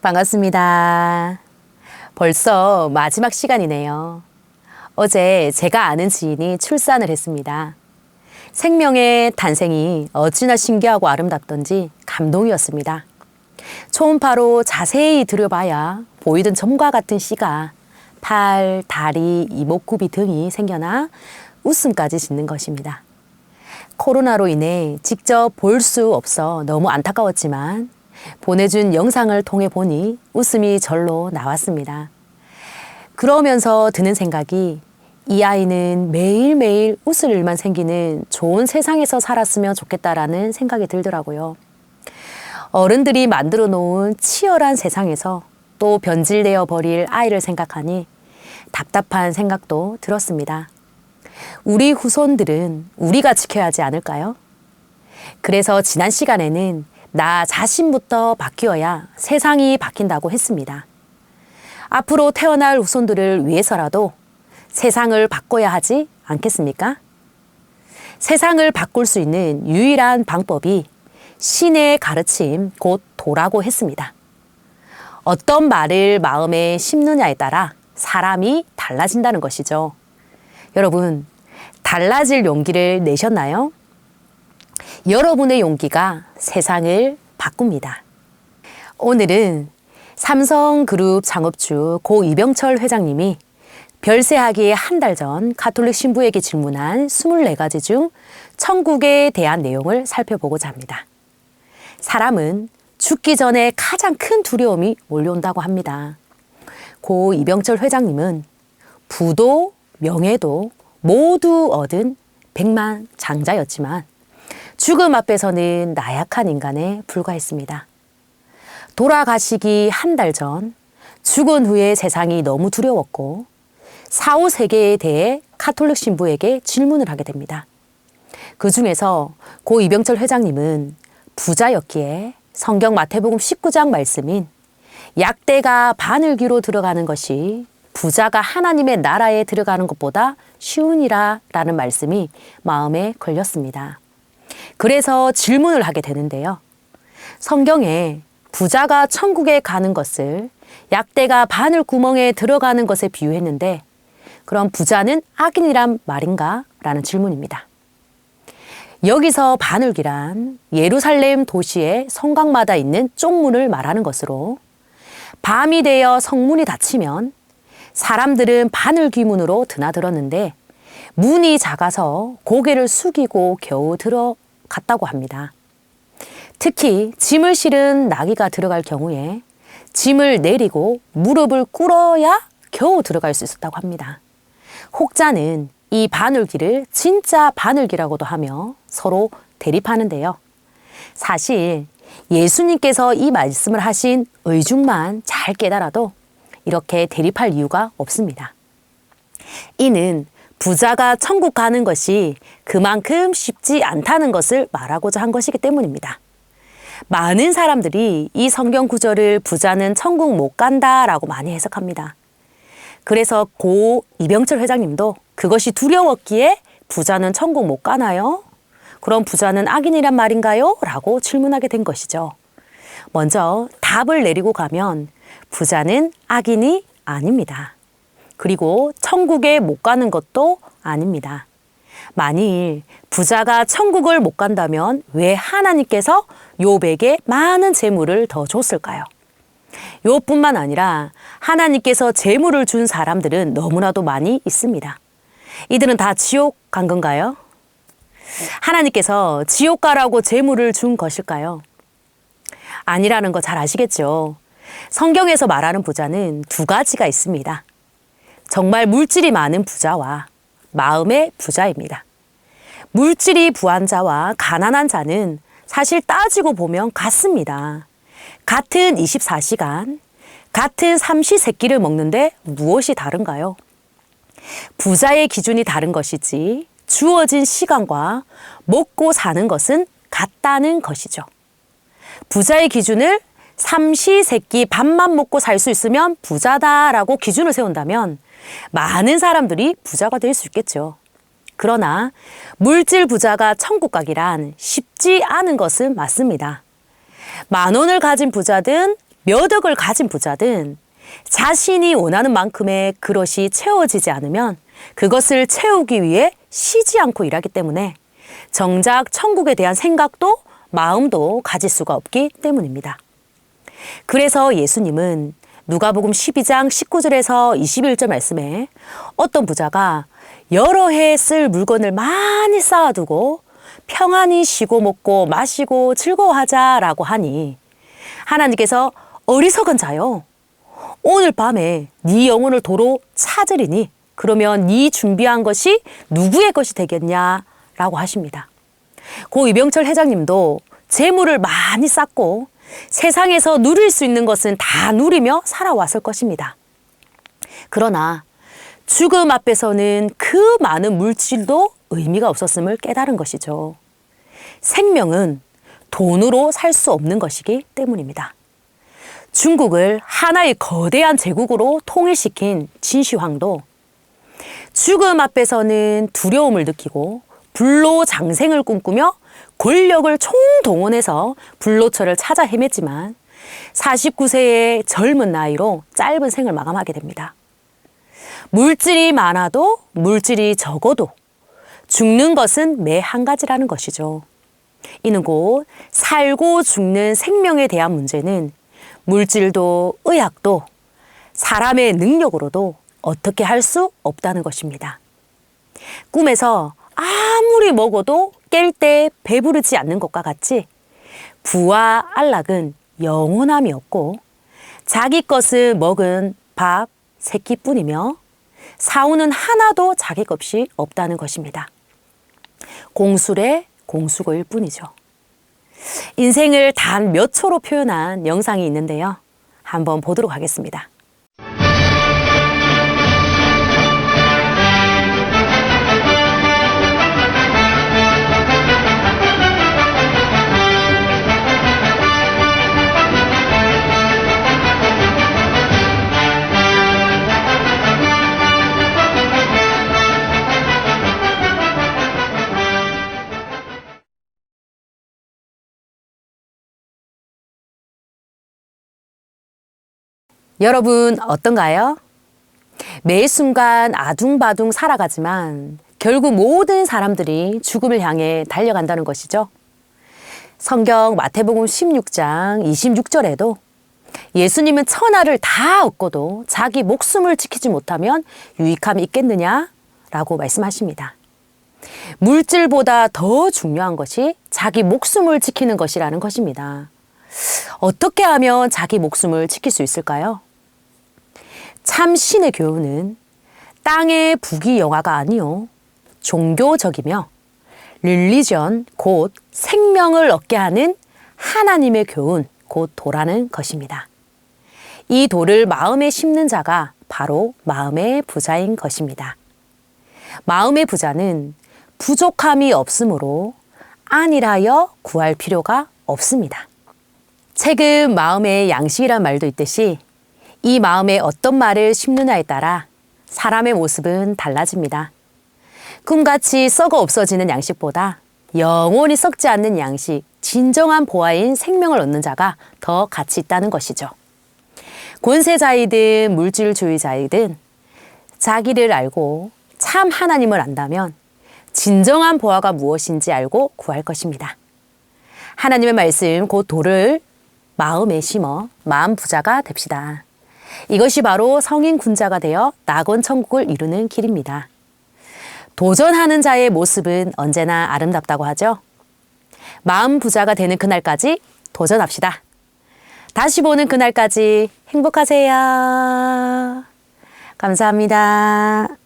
반갑습니다. 벌써 마지막 시간이네요. 어제 제가 아는 지인이 출산을 했습니다. 생명의 탄생이 어찌나 신기하고 아름답던지 감동이었습니다. 초음파로 자세히 들여봐야 보이던 점과 같은 씨가 팔, 다리, 이목구비 등이 생겨나 웃음까지 짓는 것입니다. 코로나로 인해 직접 볼 수 없어 너무 안타까웠지만 보내준 영상을 통해 보니 웃음이 절로 나왔습니다. 그러면서 드는 생각이 이 아이는 매일매일 웃을 일만 생기는 좋은 세상에서 살았으면 좋겠다라는 생각이 들더라고요. 어른들이 만들어 놓은 치열한 세상에서 또 변질되어 버릴 아이를 생각하니 답답한 생각도 들었습니다. 우리 후손들은 우리가 지켜야 하지 않을까요? 그래서 지난 시간에는 나 자신부터 바뀌어야 세상이 바뀐다고 했습니다. 앞으로 태어날 후손들을 위해서라도 세상을 바꿔야 하지 않겠습니까? 세상을 바꿀 수 있는 유일한 방법이 신의 가르침, 곧 도라고 했습니다. 어떤 말을 마음에 심느냐에 따라 사람이 달라진다는 것이죠. 여러분, 달라질 용기를 내셨나요? 여러분의 용기가 세상을 바꿉니다. 오늘은 삼성그룹 창업주 고 이병철 회장님이 별세하기 한 달 전 가톨릭 신부에게 질문한 24가지 중 천국에 대한 내용을 살펴보고자 합니다. 사람은 죽기 전에 가장 큰 두려움이 몰려온다고 합니다. 고 이병철 회장님은 부도 명예도 모두 얻은 백만장자였지만 죽음 앞에서는 나약한 인간에 불과했습니다. 돌아가시기 한 달 전 죽은 후의 세상이 너무 두려웠고 사후 세계에 대해 가톨릭 신부에게 질문을 하게 됩니다. 그 중에서 고 이병철 회장님은 부자였기에 성경 마태복음 19장 말씀인 약대가 바늘귀로 들어가는 것이 부자가 하나님의 나라에 들어가는 것보다 쉬우니라 라는 말씀이 마음에 걸렸습니다. 그래서 질문을 하게 되는데요. 성경에 부자가 천국에 가는 것을 약대가 바늘 구멍에 들어가는 것에 비유했는데 그럼 부자는 악인이란 말인가? 라는 질문입니다. 여기서 바늘귀란 예루살렘 도시의 성곽마다 있는 쪽문을 말하는 것으로 밤이 되어 성문이 닫히면 사람들은 바늘귀문으로 드나들었는데 문이 작아서 고개를 숙이고 겨우 들어갔다고 합니다. 특히 짐을 실은 나귀가 들어갈 경우에 짐을 내리고 무릎을 꿇어야 겨우 들어갈 수 있었다고 합니다. 혹자는 이 바늘귀를 진짜 바늘귀라고도 하며 서로 대립하는데요. 사실 예수님께서 이 말씀을 하신 의중만 잘 깨달아도 이렇게 대립할 이유가 없습니다. 이는 부자가 천국 가는 것이 그만큼 쉽지 않다는 것을 말하고자 한 것이기 때문입니다. 많은 사람들이 이 성경 구절을 부자는 천국 못 간다라고 많이 해석합니다. 그래서 고 이병철 회장님도 그것이 두려웠기에 부자는 천국 못 가나요? 그럼 부자는 악인이란 말인가요? 라고 질문하게 된 것이죠. 먼저 답을 내리고 가면 부자는 악인이 아닙니다. 그리고 천국에 못 가는 것도 아닙니다. 만일 부자가 천국을 못 간다면 왜 하나님께서 욥에게 많은 재물을 더 줬을까요? 욥뿐만 아니라 하나님께서 재물을 준 사람들은 너무나도 많이 있습니다. 이들은 다 지옥 간 건가요? 하나님께서 지옥 가라고 재물을 준 것일까요? 아니라는 거 잘 아시겠죠? 성경에서 말하는 부자는 두 가지가 있습니다. 정말 물질이 많은 부자와 마음의 부자입니다. 물질이 부한 자와 가난한 자는 사실 따지고 보면 같습니다. 같은 24시간, 같은 삼시세끼를 먹는데 무엇이 다른가요? 부자의 기준이 다른 것이지 주어진 시간과 먹고 사는 것은 같다는 것이죠. 부자의 기준을 삼시세끼 밥만 먹고 살 수 있으면 부자다라고 기준을 세운다면 많은 사람들이 부자가 될 수 있겠죠. 그러나 물질 부자가 천국 가기란 쉽지 않은 것은 맞습니다. 10,000원을 가진 부자든 몇 억을 가진 부자든 자신이 원하는 만큼의 그릇이 채워지지 않으면 그것을 채우기 위해 쉬지 않고 일하기 때문에 정작 천국에 대한 생각도 마음도 가질 수가 없기 때문입니다. 그래서 예수님은 누가복음 12장 19절에서 21절 말씀에 어떤 부자가 여러 해 쓸 물건을 많이 쌓아두고 평안히 쉬고 먹고 마시고 즐거워하자라고 하니 하나님께서 어리석은 자여 오늘 밤에 네 영혼을 도로 찾으리니 그러면 네 준비한 것이 누구의 것이 되겠냐라고 하십니다. 고 이병철 회장님도 재물을 많이 쌓고 세상에서 누릴 수 있는 것은 다 누리며 살아왔을 것입니다. 그러나 죽음 앞에서는 그 많은 물질도 의미가 없었음을 깨달은 것이죠. 생명은 돈으로 살 수 없는 것이기 때문입니다. 중국을 하나의 거대한 제국으로 통일시킨 진시황도 죽음 앞에서는 두려움을 느끼고 불로장생을 꿈꾸며 권력을 총동원해서 불로처를 찾아 헤맸지만 49세의 젊은 나이로 짧은 생을 마감하게 됩니다. 물질이 많아도 물질이 적어도 죽는 것은 매 한 가지라는 것이죠. 이는 곧 살고 죽는 생명에 대한 문제는 물질도 의학도 사람의 능력으로도 어떻게 할 수 없다는 것입니다. 꿈에서 아무리 먹어도 깰 때 배부르지 않는 것과 같이 부와 안락은 영원함이 없고 자기 것을 먹은 밥 세 끼뿐이며 사우는 하나도 자기 것이 없다는 것입니다. 공술의 공수고일 뿐이죠. 인생을 단 몇 초로 표현한 영상이 있는데요. 한번 보도록 하겠습니다. 여러분 어떤가요? 매 순간 아둥바둥 살아가지만 결국 모든 사람들이 죽음을 향해 달려간다는 것이죠. 성경 마태복음 16장 26절에도 예수님은 천하를 다 얻고도 자기 목숨을 지키지 못하면 유익함이 있겠느냐라고 말씀하십니다. 물질보다 더 중요한 것이 자기 목숨을 지키는 것이라는 것입니다. 어떻게 하면 자기 목숨을 지킬 수 있을까요? 참 신의 교훈은 땅의 부귀영화가 아니요 종교적이며 릴리전 곧 생명을 얻게 하는 하나님의 교훈 곧 도라는 것입니다. 이 도를 마음에 심는 자가 바로 마음의 부자인 것입니다. 마음의 부자는 부족함이 없으므로 안일하여 구할 필요가 없습니다. 책은 마음의 양식이란 말도 있듯이 이 마음에 어떤 말을 심느냐에 따라 사람의 모습은 달라집니다. 꿈같이 썩어 없어지는 양식보다 영원히 썩지 않는 양식, 진정한 보화인 생명을 얻는 자가 더 가치 있다는 것이죠. 권세자이든 물질주의자이든 자기를 알고 참 하나님을 안다면 진정한 보화가 무엇인지 알고 구할 것입니다. 하나님의 말씀 곧 도를 마음에 심어 마음 부자가 됩시다. 이것이 바로 성인 군자가 되어 낙원 천국을 이루는 길입니다. 도전하는 자의 모습은 언제나 아름답다고 하죠. 마음 부자가 되는 그날까지 도전합시다. 다시 보는 그날까지 행복하세요. 감사합니다.